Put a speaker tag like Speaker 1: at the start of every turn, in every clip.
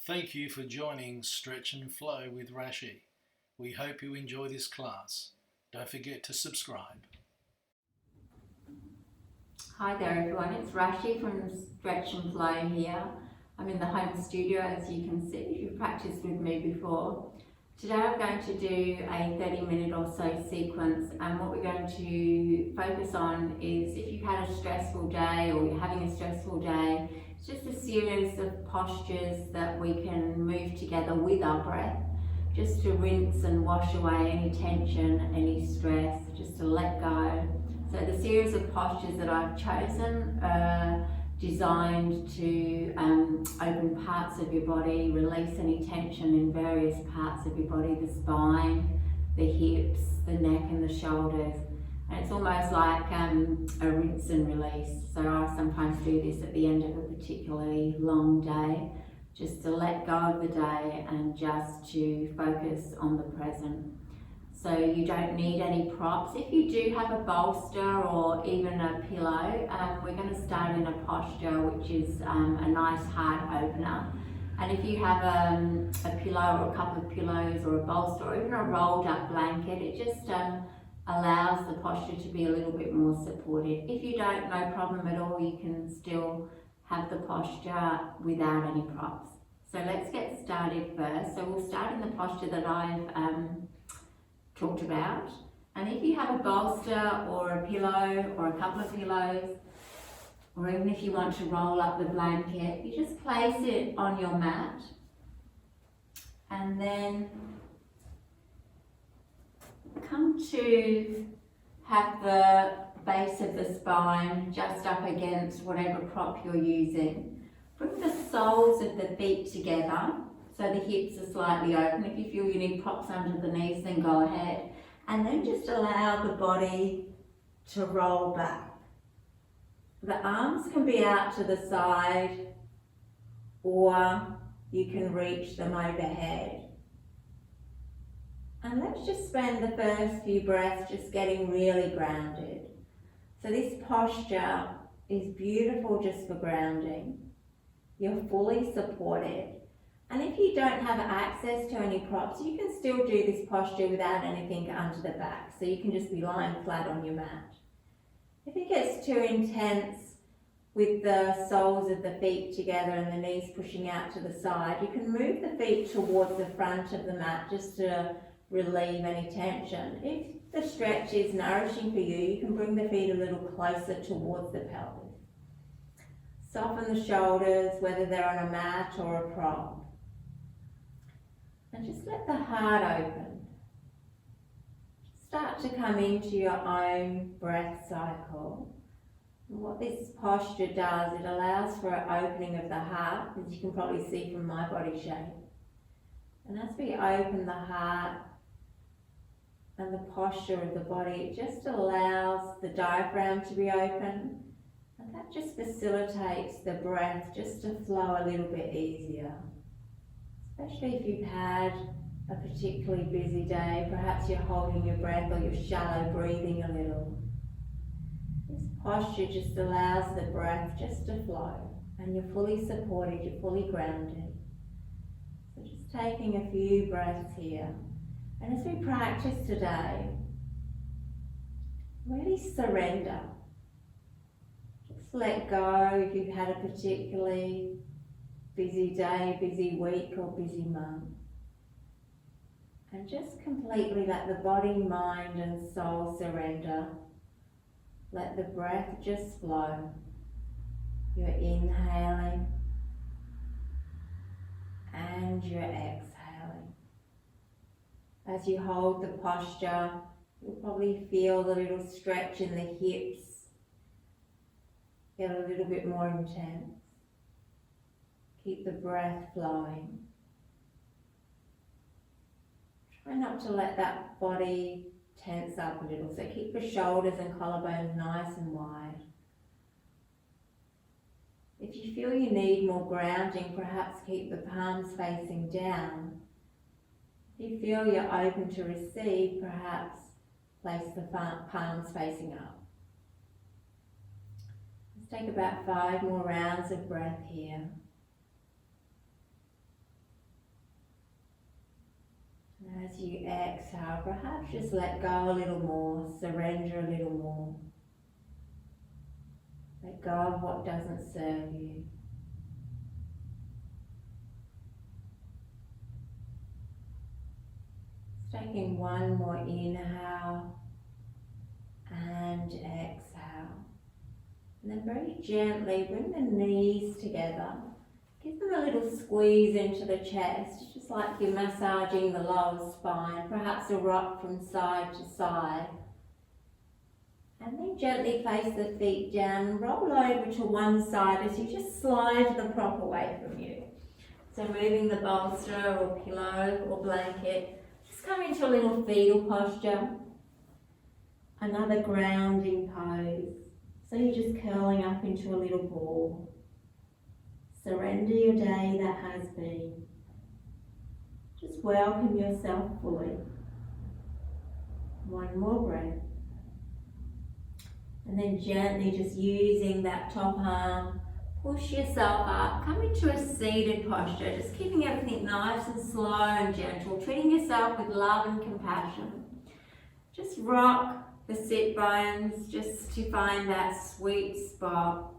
Speaker 1: Thank you for joining Stretch and Flow with Rashi. We hope you enjoy this class. Don't forget to subscribe.
Speaker 2: Hi there everyone, it's Rashi from Stretch and Flow here. I'm in the home studio as you can see if you've practiced with me before. Today I'm going to do a 30-minute or so sequence, and what we're going to focus on is if you've had a stressful day or you're having a stressful day, it's just a series of postures that we can move together with our breath, just to rinse and wash away any tension, any stress, just to let go. So the series of postures that I've chosen are designed to open parts of your body, release any tension in various parts of your body, the spine, the hips, the neck and the shoulders. And it's almost like a rinse and release. So I sometimes do this at the end of a particularly long day, just to let go of the day and just to focus on the present. So you don't need any props. If you do have a bolster or even a pillow, we're going to start in a posture which is a nice heart opener. And if you have a pillow or a couple of pillows or a bolster or even a rolled up blanket, it just allows the posture to be a little bit more supported. If you don't, no problem at all, you can still have the posture without any props. So let's get started first. So we'll start in the posture that I've talked about, and if you have a bolster or a pillow or a couple of pillows, or even if you want to roll up the blanket, you just place it on your mat and then come to have the base of the spine just up against whatever prop you're using. Bring the soles of the feet together so the hips are slightly open. If you feel you need props under the knees, then go ahead. And then just allow the body to roll back. The arms can be out to the side, or you can reach them overhead. And let's just spend the first few breaths just getting really grounded. So this posture is beautiful just for grounding. You're fully supported. And if you don't have access to any props, you can still do this posture without anything under the back. So you can just be lying flat on your mat. If it gets too intense with the soles of the feet together and the knees pushing out to the side, you can move the feet towards the front of the mat just to relieve any tension. If the stretch is nourishing for you, you can bring the feet a little closer towards the pelvis. Soften the shoulders, whether they're on a mat or a prop. And just let the heart open. Start to come into your own breath cycle. And what this posture does, it allows for an opening of the heart, as you can probably see from my body shape. And as we open the heart and the posture of the body, it just allows the diaphragm to be open, and that just facilitates the breath just to flow a little bit easier. Especially if you've had a particularly busy day, perhaps you're holding your breath or you're shallow breathing a little. This posture just allows the breath just to flow, and you're fully supported, you're fully grounded. So just taking a few breaths here. And as we practice today, really surrender. Just let go if you've had a particularly busy day, busy week or busy month. And just completely let the body, mind and soul surrender. Let the breath just flow. You're inhaling and you're exhaling. As you hold the posture, you'll probably feel the little stretch in the hips get a little bit more intense. Keep the breath flowing. Try not to let that body tense up a little. So keep the shoulders and collarbones nice and wide. If you feel you need more grounding, perhaps keep the palms facing down. If you feel you're open to receive, perhaps place the palms facing up. Let's take about 5 more rounds of breath here. as you exhale, perhaps just let go a little more, surrender a little more. Let go of what doesn't serve you. Just taking one more inhale and exhale. And then very gently bring the knees together. Give them a little squeeze into the chest, just like you're massaging the lower spine, perhaps a rock from side to side. And then gently place the feet down and roll over to one side as you just slide the prop away from you. So moving the bolster or pillow or blanket, just come into a little fetal posture. Another grounding pose. So you're just curling up into a little ball. Surrender your day that has been. Just welcome yourself fully. One more breath. And then gently just using that top arm, push yourself up, come into a seated posture, just keeping everything nice and slow and gentle, treating yourself with love and compassion. Just rock the sit bones just to find that sweet spot.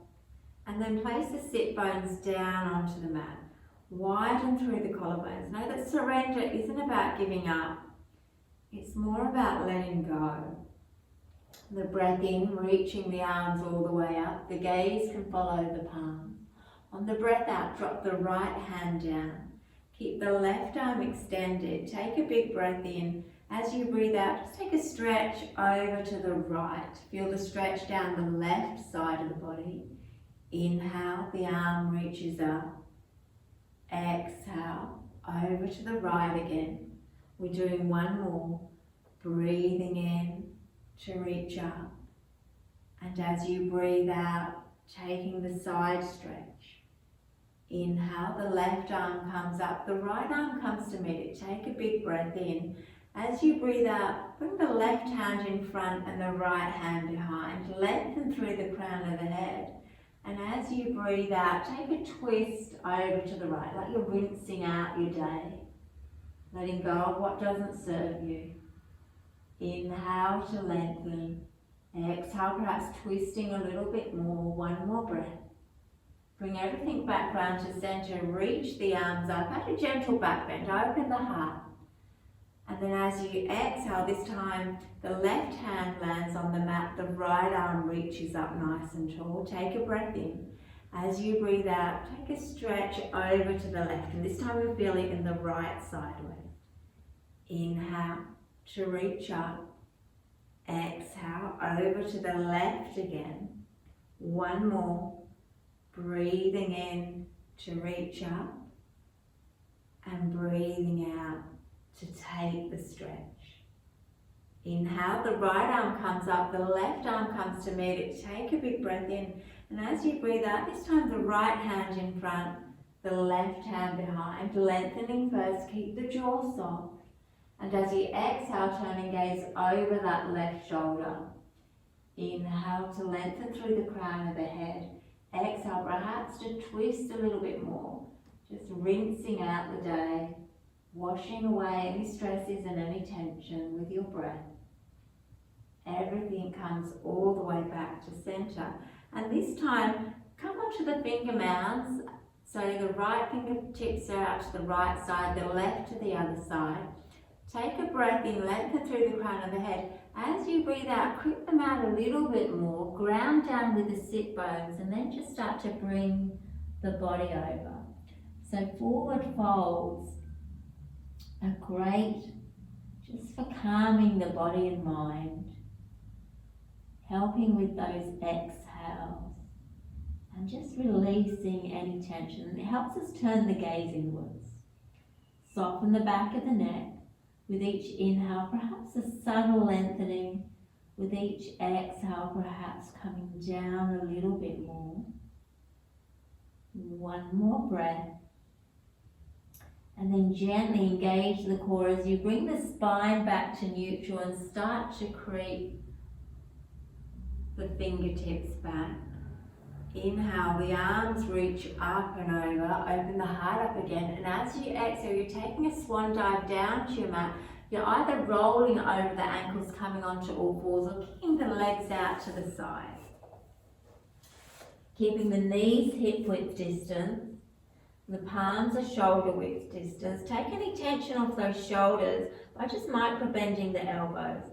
Speaker 2: And then place the sit bones down onto the mat. Widen through the collarbones. Know that surrender isn't about giving up. It's more about letting go. The breath in, reaching the arms all the way up. The gaze can follow the palms. On the breath out, drop the right hand down. Keep the left arm extended. Take a big breath in. As you breathe out, just take a stretch over to the right. Feel the stretch down the left side of the body. Inhale, the arm reaches up. Exhale, over to the right again. We're doing one more. Breathing in to reach up. And as you breathe out, taking the side stretch. Inhale, the left arm comes up, the right arm comes to meet it. Take a big breath in. As you breathe out, bring the left hand in front and the right hand behind. Lengthen through the crown of the head. And as you breathe out, take a twist over to the right, like you're rinsing out your day. Letting go of what doesn't serve you. Inhale to lengthen. Exhale, perhaps twisting a little bit more. One more breath. Bring everything back round to center. Reach the arms up. Add a gentle back bend. Open the heart. And then as you exhale, this time the left hand lands on the mat, the right arm reaches up nice and tall. Take a breath in. As you breathe out, take a stretch over to the left, and this time we feel it in the right sideways. Inhale to reach up. Exhale over to the left again. One more. Breathing in to reach up and breathing out to take the stretch. Inhale, the right arm comes up, the left arm comes to meet it. Take a big breath in, and as you breathe out, this time the right hand in front, the left hand behind, lengthening first, keep the jaw soft. And as you exhale, turn and gaze over that left shoulder. Inhale to lengthen through the crown of the head. Exhale, perhaps to twist a little bit more, just rinsing out the day. Washing away any stresses and any tension with your breath. Everything comes all the way back to center. And this time, come onto the finger mounds. So the right fingertips are out to the right side, the left to the other side. Take a breath in, lengthen through the crown of the head. As you breathe out, creep them out a little bit more. Ground down with the sit bones, and then just start to bring the body over. So forward folds are great just for calming the body and mind, helping with those exhales and just releasing any tension. And it helps us turn the gaze inwards. Soften the back of the neck with each inhale, perhaps a subtle lengthening. With each exhale, perhaps coming down a little bit more. One more breath. And then gently engage the core as you bring the spine back to neutral and start to creep the fingertips back. Inhale, the arms reach up and over, open the heart up again, and as you exhale, you're taking a swan dive down to your mat. You're either rolling over the ankles, coming onto all fours, or kicking the legs out to the side. Keeping the knees hip width distance, the palms are shoulder width distance. Take any tension off those shoulders by just micro bending the elbows.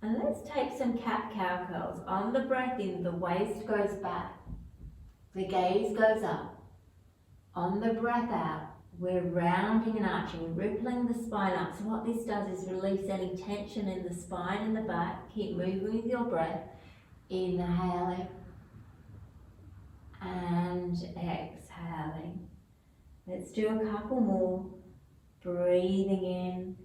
Speaker 2: And let's take some cat-cow curls. On the breath in, the waist goes back, the gaze goes up. On the breath out, we're rounding and arching, rippling the spine up. So what this does is release any tension in the spine and the back. Keep moving with your breath. Inhaling and exhaling. Let's do a couple more. Breathing in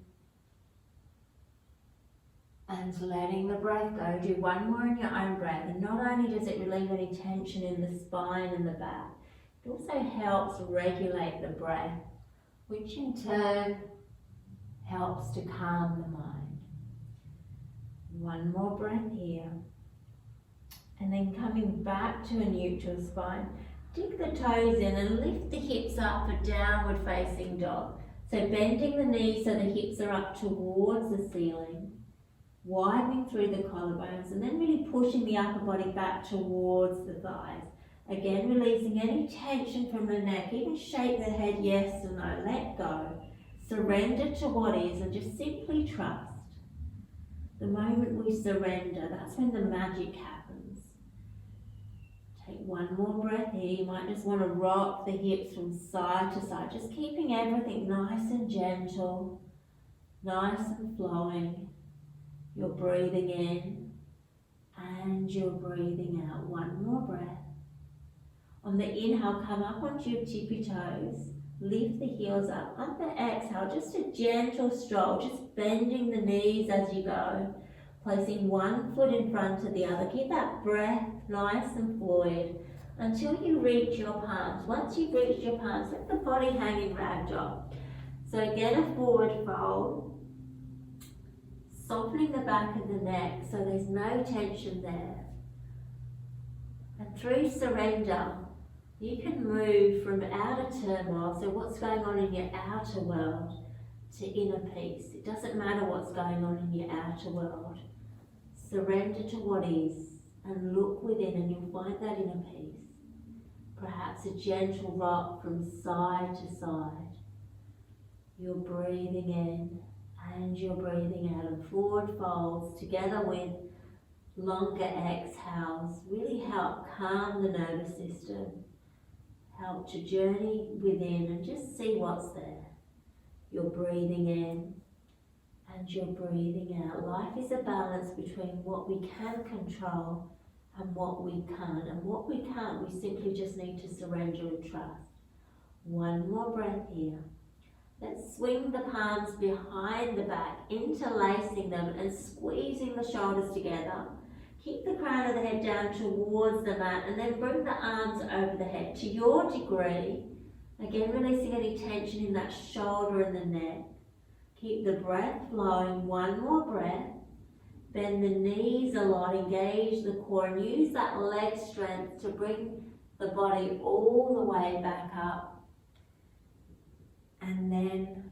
Speaker 2: and letting the breath go. Do one more in your own breath. And not only does it relieve any tension in the spine and the back, it also helps regulate the breath, which in turn helps to calm the mind. One more breath here. And then coming back to a neutral spine, dig the toes in and lift the hips up for downward facing dog. So bending the knees so the hips are up towards the ceiling, widening through the collarbones, and then really pushing the upper body back towards the thighs. Again, releasing any tension from the neck. Even shake the head yes or no. Let go. Surrender to what is and just simply trust. The moment we surrender, that's when the magic happens. Take one more breath here. You might just want to rock the hips from side to side, just keeping everything nice and gentle, nice and flowing. You're breathing in and you're breathing out. One more breath. On the inhale, come up onto your tippy toes, lift the heels up. On the exhale, just a gentle stroll, just bending the knees as you go, placing one foot in front of the other. Keep that breath nice and fluid until you reach your palms. Once you've reached your palms, let the body hang in ragdoll. So again, a forward fold, softening the back of the neck so there's no tension there. And through surrender, you can move from outer turmoil, so what's going on in your outer world, to inner peace. It doesn't matter what's going on in your outer world. Surrender to what is and look within and you'll find that inner peace. Perhaps a gentle rock from side to side. You're breathing in and you're breathing out, and forward folds together with longer exhales really help calm the nervous system, help to journey within and just see what's there. You're breathing in and you're breathing out. Life is a balance between what we can control and what we can't. And what we can't, we simply just need to surrender and trust. One more breath here. Let's swing the palms behind the back, interlacing them and squeezing the shoulders together. Keep the crown of the head down towards the mat and then bring the arms over the head to your degree. Again, releasing any tension in that shoulder and the neck. Keep the breath flowing. One more breath. Bend the knees a lot, engage the core and use that leg strength to bring the body all the way back up. And then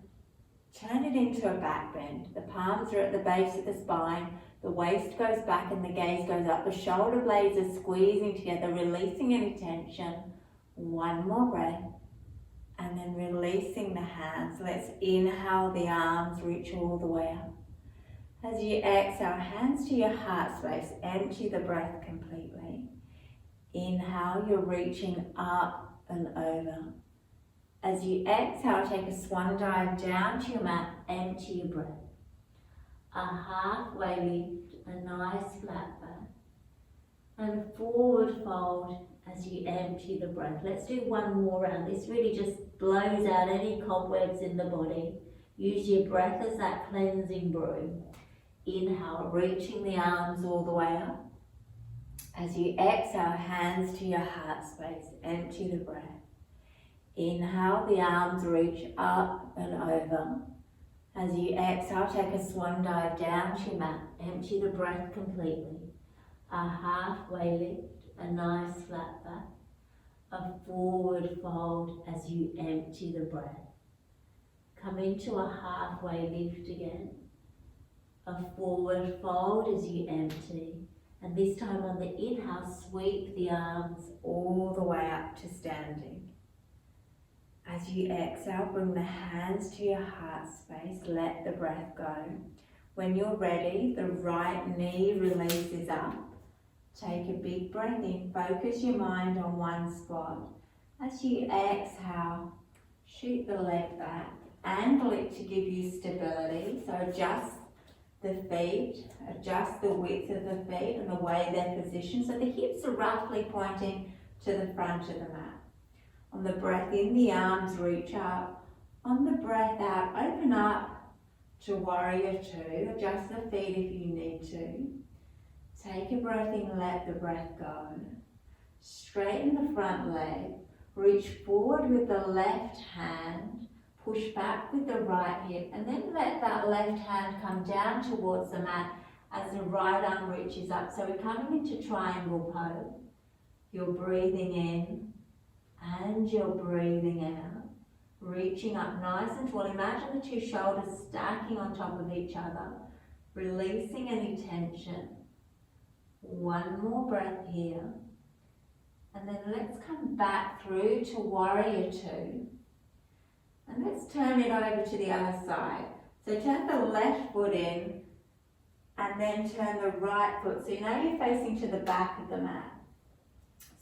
Speaker 2: turn it into a back bend. The palms are at the base of the spine. The waist goes back and the gaze goes up. The shoulder blades are squeezing together, releasing any tension. One more breath. And then releasing the hands. Let's inhale, the arms reach all the way up. As you exhale, hands to your heart space. Empty the breath completely. Inhale, you're reaching up and over. As you exhale, take a swan dive down to your mat. Empty your breath. A halfway lift, a nice flat back, and forward fold as you empty the breath. Let's do one more round. This really just blows out any cobwebs in the body. Use your breath as that cleansing broom. Inhale, reaching the arms all the way up. As you exhale, hands to your heart space. Empty the breath. Inhale, the arms reach up and over. As you exhale, take a swan dive down to your mat. Empty the breath completely. A halfway lift, a nice flat back. A forward fold as you empty the breath. Come into a halfway lift again. A forward fold as you empty. And this time on the inhale, sweep the arms all the way up to standing. As you exhale, bring the hands to your heart space, let the breath go. When you're ready, the right knee releases up. Take a big breath in, focus your mind on one spot. As you exhale, shoot the leg back, angle it to give you stability. So adjust the feet, adjust the width of the feet and the way they're positioned. So the hips are roughly pointing to the front of the mat. On the breath in, the arms reach up. On the breath out, open up to warrior two. Adjust the feet if you need to. Take a breath in, let the breath go. Straighten the front leg. Reach forward with the left hand. Push back with the right hip. And then let that left hand come down towards the mat as the right arm reaches up. So we're coming into triangle pose. You're breathing in and you're breathing out. Reaching up nice and tall. Imagine the two shoulders stacking on top of each other. Releasing any tension. One more breath here. And then let's come back through to warrior two. And let's turn it over to the other side. So turn the left foot in and then turn the right foot. So you know you're facing to the back of the mat.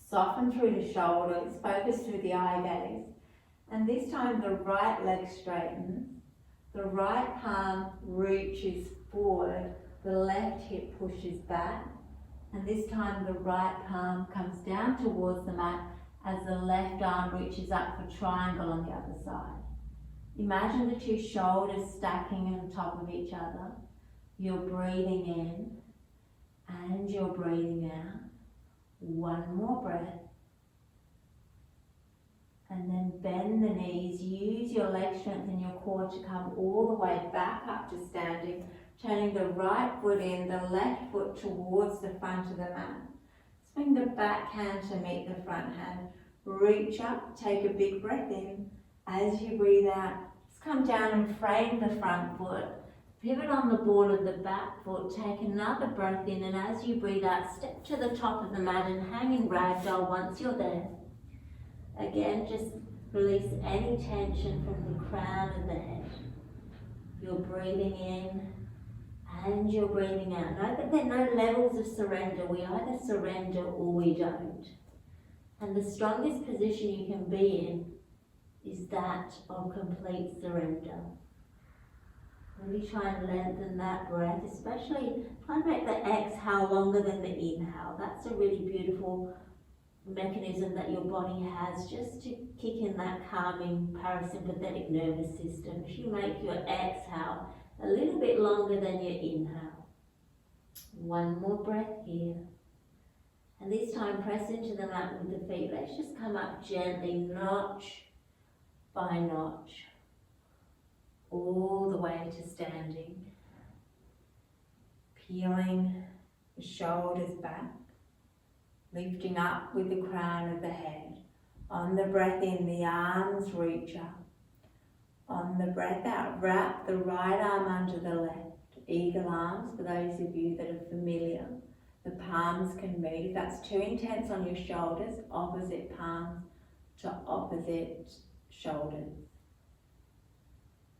Speaker 2: Soften through the shoulders, focus through the eye gaze. And this time the right leg straightens. The right palm reaches forward. The left hip pushes back. And this time the right palm comes down towards the mat as the left arm reaches up for triangle on the other side. Imagine the two shoulders stacking on top of each other. You're breathing in and you're breathing out. One more breath. And then bend the knees. Use your leg strength and your core to come all the way back up to standing. Turning the right foot in, the left foot towards the front of the mat. Swing the back hand to meet the front hand. Reach up, take a big breath in. As you breathe out, just come down and frame the front foot. Pivot on the ball of the back foot. Take another breath in, and as you breathe out, step to the top of the mat and hang in ragdoll once you're there. Again, just release any tension from the crown of the head. You're breathing in and you're breathing out. Know that there are no levels of surrender. We either surrender or we don't. And the strongest position you can be in is that of complete surrender. Really try and lengthen that breath, especially try and make the exhale longer than the inhale. That's a really beautiful mechanism that your body has just to kick in that calming parasympathetic nervous system. If you make your exhale a little bit longer than your inhale. One more breath here. And this time press into the mat with the feet. Let's just come up gently, notch by notch, all the way to standing. Peeling the shoulders back, lifting up with the crown of the head. On the breath in, the arms reach up. On the breath out, wrap the right arm under the left. Eagle arms, for those of you that are familiar. The palms can meet. If that's too intense on your shoulders, opposite palms to opposite shoulders.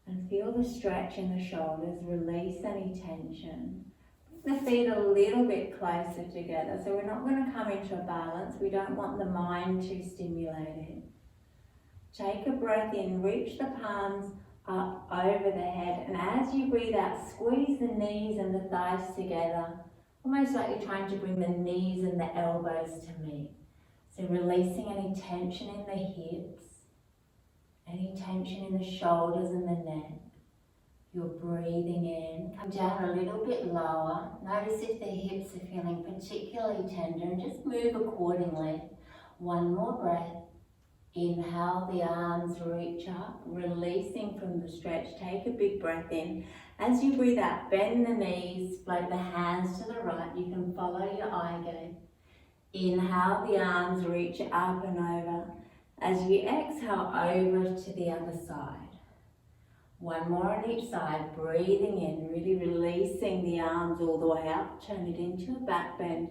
Speaker 2: And feel the stretch in the shoulders, release any tension. Bring the feet a little bit closer together. So we're not going to come into a balance. We don't want the mind too stimulated. Take a breath in, reach the palms up over the head, and as you breathe out, squeeze the knees and the thighs together, almost like you're trying to bring the knees and the elbows to meet. So releasing any tension in the hips, any tension in the shoulders and the neck. You're breathing in, come down a little bit lower. Notice if the hips are feeling particularly tender and just move accordingly. One more breath. Inhale, the arms reach up, releasing from the stretch. Take a big breath in. As you breathe out, bend the knees, float the hands to the right. You can follow your eye gaze. Inhale, the arms reach up and over. As you exhale, over to the other side. One more on each side, breathing in, really releasing the arms all the way up, turn it into a back bend.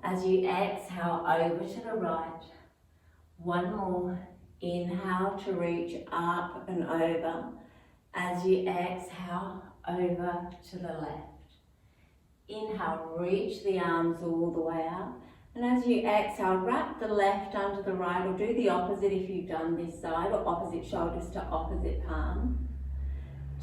Speaker 2: As you exhale over to the right, one more, inhale to reach up and over. As you exhale over to the left. Inhale, reach the arms all the way up. And as you exhale, wrap the left under the right, or do the opposite if you've done this side, or opposite shoulders to opposite palm.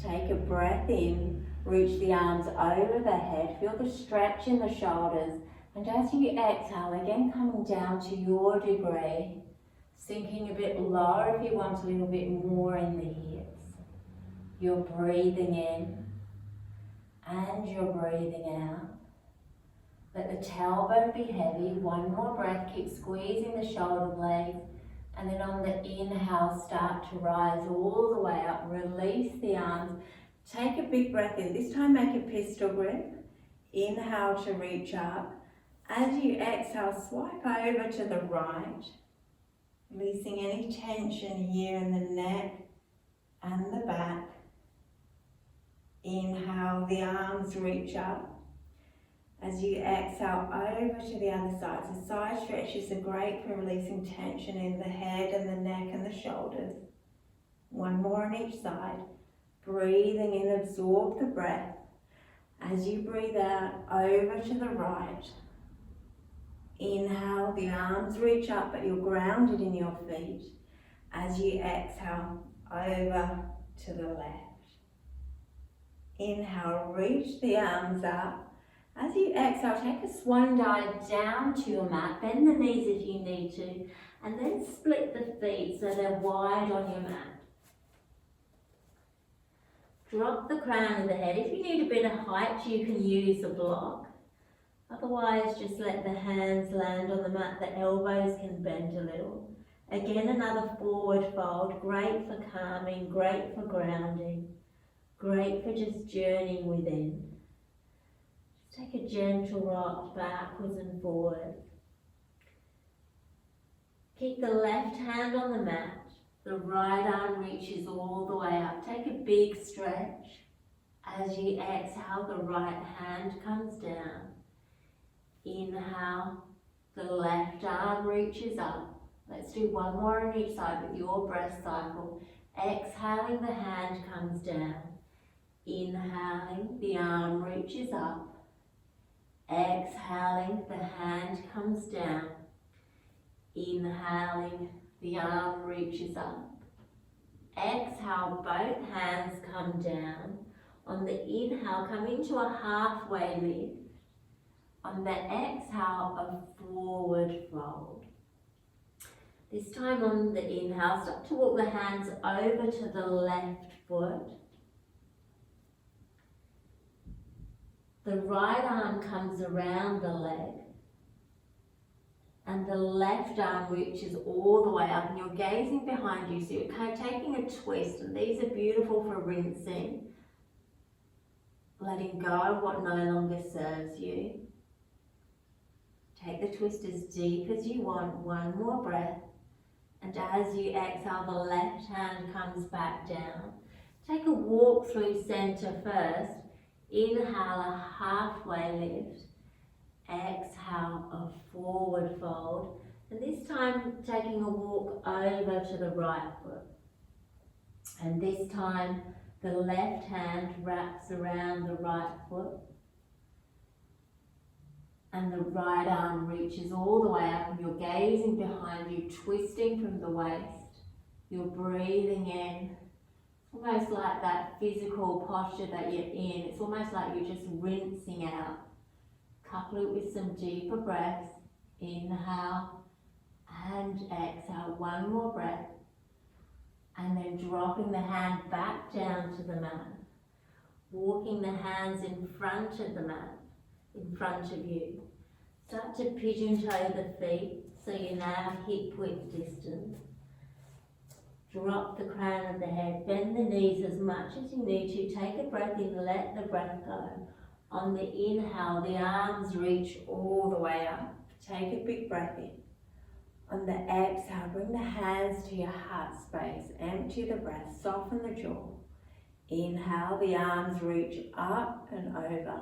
Speaker 2: Take a breath in, reach the arms over the head, feel the stretch in the shoulders, and as you exhale, again coming down to your degree, sinking a bit lower if you want, a little bit more in the hips. You're breathing in, and you're breathing out. Let the tailbone be heavy, one more breath, keep squeezing the shoulder blades. And then on the inhale, start to rise all the way up. Release the arms. Take a big breath in. This time make a pistol grip. Inhale to reach up. As you exhale, swipe over to the right. Releasing any tension here in the neck and the back. Inhale, the arms reach up. As you exhale over to the other side. So side stretches are great for releasing tension in the head and the neck and the shoulders. One more on each side. Breathing in, absorb the breath. As you breathe out, over to the right. Inhale, the arms reach up, but you're grounded in your feet. As you exhale, over to the left. Inhale, reach the arms up. As you exhale, take a swan dive down to your mat, bend the knees if you need to, and then split the feet so they're wide on your mat. Drop the crown of the head. If you need a bit of height, you can use a block. Otherwise, just let the hands land on the mat, the elbows can bend a little. Again, another forward fold, great for calming, great for grounding, great for just journeying within. Take a gentle rock backwards and forward. Keep the left hand on the mat. The right arm reaches all the way up. Take a big stretch. As you exhale, the right hand comes down. Inhale, the left arm reaches up. Let's do one more on each side with your breath cycle. Exhaling, the hand comes down. Inhaling, the arm reaches up. Exhaling, the hand comes down. Inhaling, the arm reaches up. Exhale, both hands come down. On the inhale, come into a halfway lift. On the exhale, a forward fold. This time on the inhale, start to walk the hands over to the left foot. The right arm comes around the leg and the left arm reaches all the way up and you're gazing behind you, so you're kind of taking a twist, and these are beautiful for rinsing, letting go of what no longer serves you. Take the twist as deep as you want, one more breath, and as you exhale, the left hand comes back down. Take a walk through centre first. Inhale, a halfway lift. Exhale, a forward fold. And this time, taking a walk over to the right foot. And this time, the left hand wraps around the right foot. And the right arm reaches all the way up and you're gazing behind you, twisting from the waist. You're breathing in. Almost like that physical posture that you're in. It's almost like you're just rinsing out. Couple it with some deeper breaths. Inhale and exhale. One more breath. And then dropping the hand back down to the mat. Walking the hands in front of the mat, in front of you. Start to pigeon toe the feet so you're now hip width distance. Drop the crown of the head, bend the knees as much as you need to. Take a breath in, let the breath go. On the inhale, the arms reach all the way up. Take a big breath in. On the exhale, bring the hands to your heart space. Empty the breath, soften the jaw. Inhale, the arms reach up and over.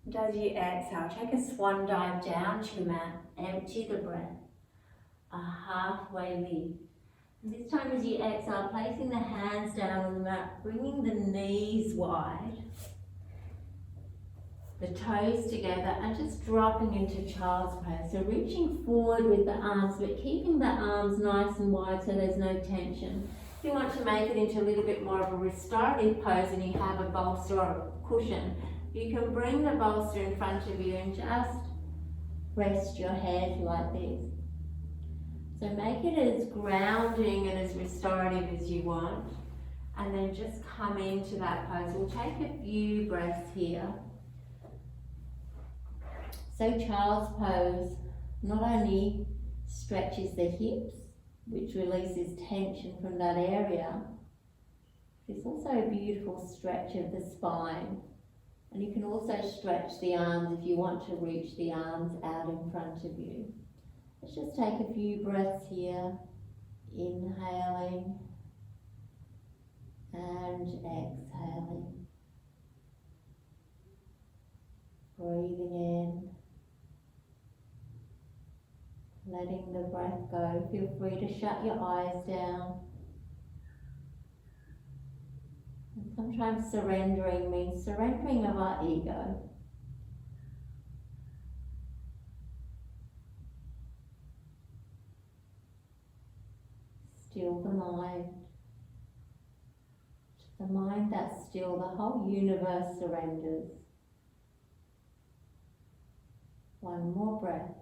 Speaker 2: And as you exhale, take a swan dive down to your mat, empty the breath, a halfway lift. And this time as you exhale, placing the hands down on the mat, bringing the knees wide, the toes together, and just dropping into child's pose. So reaching forward with the arms, but keeping the arms nice and wide so there's no tension. If you want to make it into a little bit more of a restorative pose and you have a bolster or a cushion, you can bring the bolster in front of you and just rest your head like this. So make it as grounding and as restorative as you want, and then just come into that pose. We'll take a few breaths here. So child's pose not only stretches the hips, which releases tension from that area, it's also a beautiful stretch of the spine. And you can also stretch the arms if you want to reach the arms out in front of you. Let's just take a few breaths here, inhaling and exhaling. Breathing in, letting the breath go. Feel free to shut your eyes down. And sometimes surrendering means surrendering of our ego. Still the mind. The mind that's still, the whole universe surrenders. One more breath.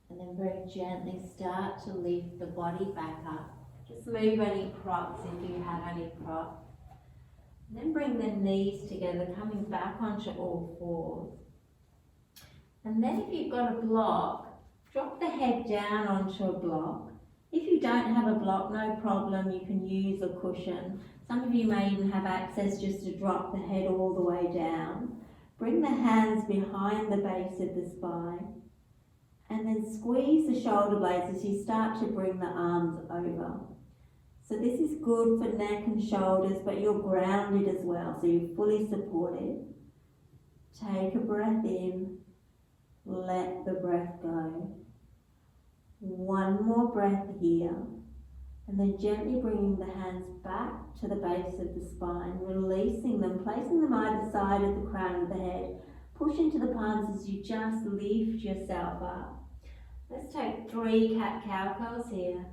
Speaker 2: And then very gently start to lift the body back up. Just move any props if you have any props. And then bring the knees together, coming back onto all fours. And then if you've got a block, drop the head down onto a block. If you don't have a block, no problem, you can use a cushion. Some of you may even have access just to drop the head all the way down. Bring the hands behind the base of the spine. And then squeeze the shoulder blades as you start to bring the arms over. So this is good for neck and shoulders, but you're grounded as well, so you're fully supported. Take a breath in, let the breath go. One more breath here, and then gently bringing the hands back to the base of the spine, releasing them, placing them either side of the crown of the head. Push into the palms as you just lift yourself up. Let's take 3 cat-cow pose here.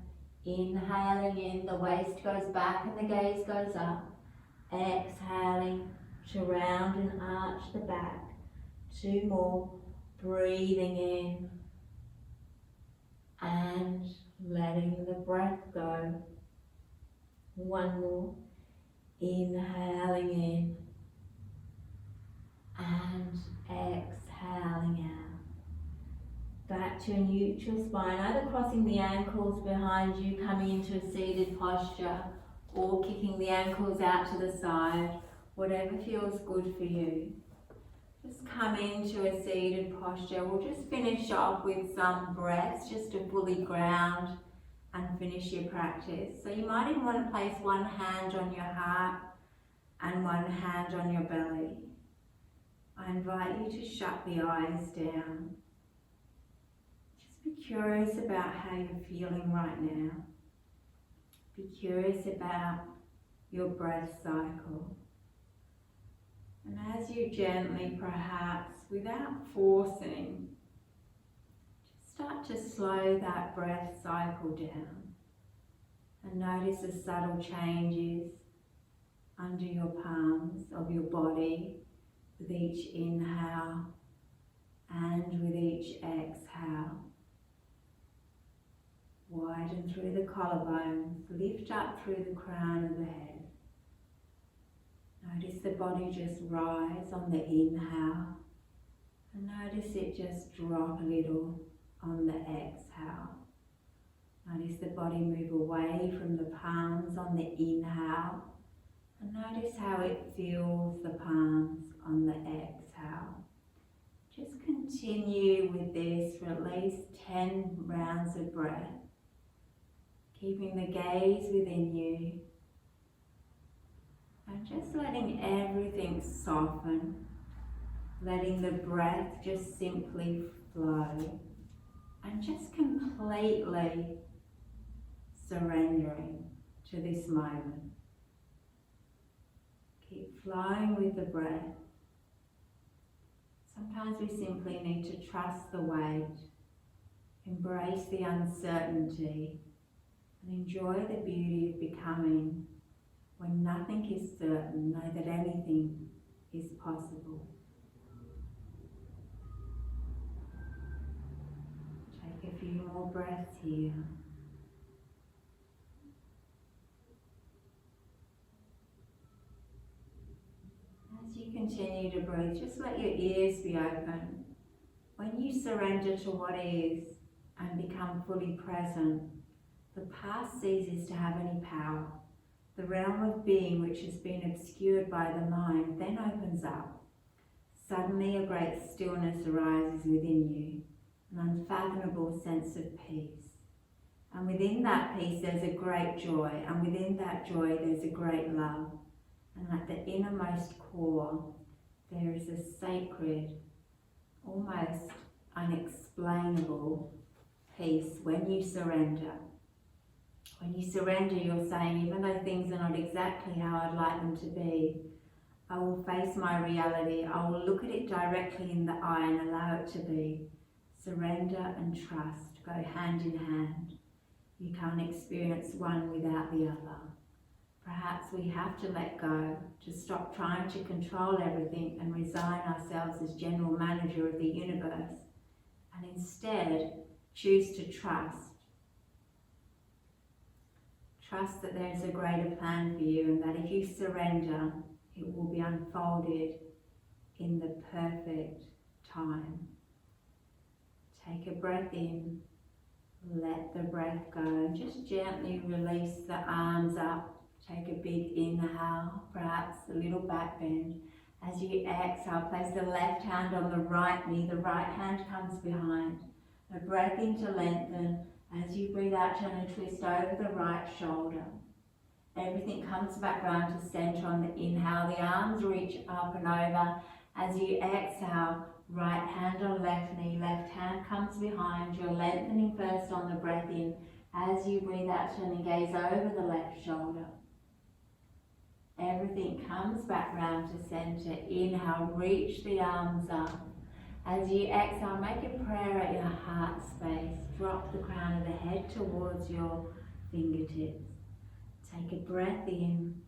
Speaker 2: Inhaling in, the waist goes back and the gaze goes up. Exhaling to round and arch the back. 2 more. Breathing in and letting the breath go. 1 more. Inhaling in and exhaling out. Back to a neutral spine, either crossing the ankles behind you, coming into a seated posture, or kicking the ankles out to the side, whatever feels good for you. Just come into a seated posture. We'll just finish off with some breaths, just to fully ground and finish your practice. So you might even want to place one hand on your heart and one hand on your belly. I invite you to shut the eyes down. Be curious about how you're feeling right now. Be curious about your breath cycle. And as you gently, perhaps without forcing, just start to slow that breath cycle down. And notice the subtle changes under your palms of your body with each inhale and with each exhale. Widen through the collarbones, lift up through the crown of the head. Notice the body just rise on the inhale, and notice it just drop a little on the exhale. Notice the body move away from the palms on the inhale, and notice how it feels the palms on the exhale. Just continue with this for at least 10 rounds of breath. Keeping the gaze within you, and And just letting everything soften, letting the breath just simply flow, and just completely surrendering to this moment. Keep flowing with the breath. Sometimes we simply need to trust the weight, embrace the uncertainty, and enjoy the beauty of becoming when nothing is certain, know that anything is possible. Take a few more breaths here. As you continue to breathe, just let your ears be open. When you surrender to what is and become fully present, the past ceases to have any power. The realm of being which has been obscured by the mind then opens up. Suddenly a great stillness arises within you, an unfathomable sense of peace. And within that peace there's a great joy, and within that joy there's a great love. And at the innermost core there is a sacred, almost unexplainable peace when you surrender. When you surrender, you're saying, even though things are not exactly how I'd like them to be, I will face my reality. I will look at it directly in the eye and allow it to be. Surrender and trust go hand in hand. You can't experience one without the other. Perhaps we have to let go, to stop trying to control everything and resign ourselves as general manager of the universe, and instead choose to trust. Trust that there is a greater plan for you, and that if you surrender, it will be unfolded in the perfect time. Take a breath in, let the breath go, and just gently release the arms up. Take a big inhale, perhaps a little back bend. As you exhale, place the left hand on the right knee, the right hand comes behind. A breath in to lengthen. As you breathe out, turn and twist over the right shoulder. Everything comes back round to center on the inhale. The arms reach up and over. As you exhale, right hand on left knee, left hand comes behind. You're lengthening first on the breath in. As you breathe out, turn and gaze over the left shoulder. Everything comes back round to center. Inhale, reach the arms up. As you exhale, make a prayer at your heart space. Drop the crown of the head towards your fingertips. Take a breath in.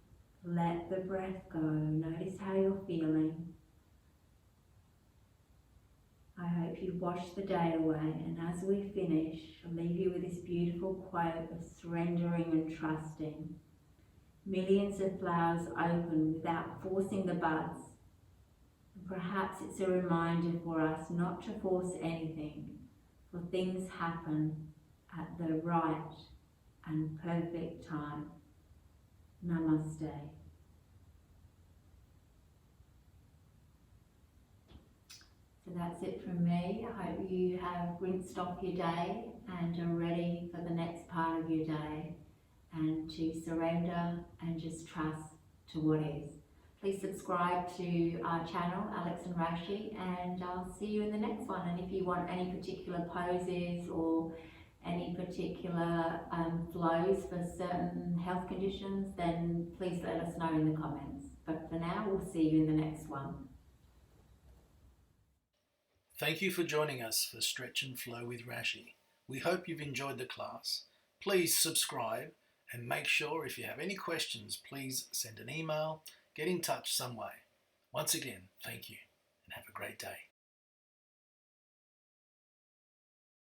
Speaker 2: Let the breath go. Notice how you're feeling. I hope you wash the day away, and as we finish, I'll leave you with this beautiful quote of surrendering and trusting. Millions of flowers open without forcing the buds. Perhaps it's a reminder for us not to force anything, for things happen at the right and perfect time. Namaste. So that's it from me. I hope you have rinsed off your day and are ready for the next part of your day, and to surrender and just trust to what is. Please subscribe to our channel, Alex and Rashi, and I'll see you in the next one. And if you want any particular poses or any particular flows for certain health conditions, then please let us know in the comments. But for now, we'll see you in the next one.
Speaker 1: Thank you for joining us for Stretch and Flow with Rashi. We hope you've enjoyed the class. Please subscribe, and make sure if you have any questions, please send an email, get in touch some way. Once again, thank you and have a great day.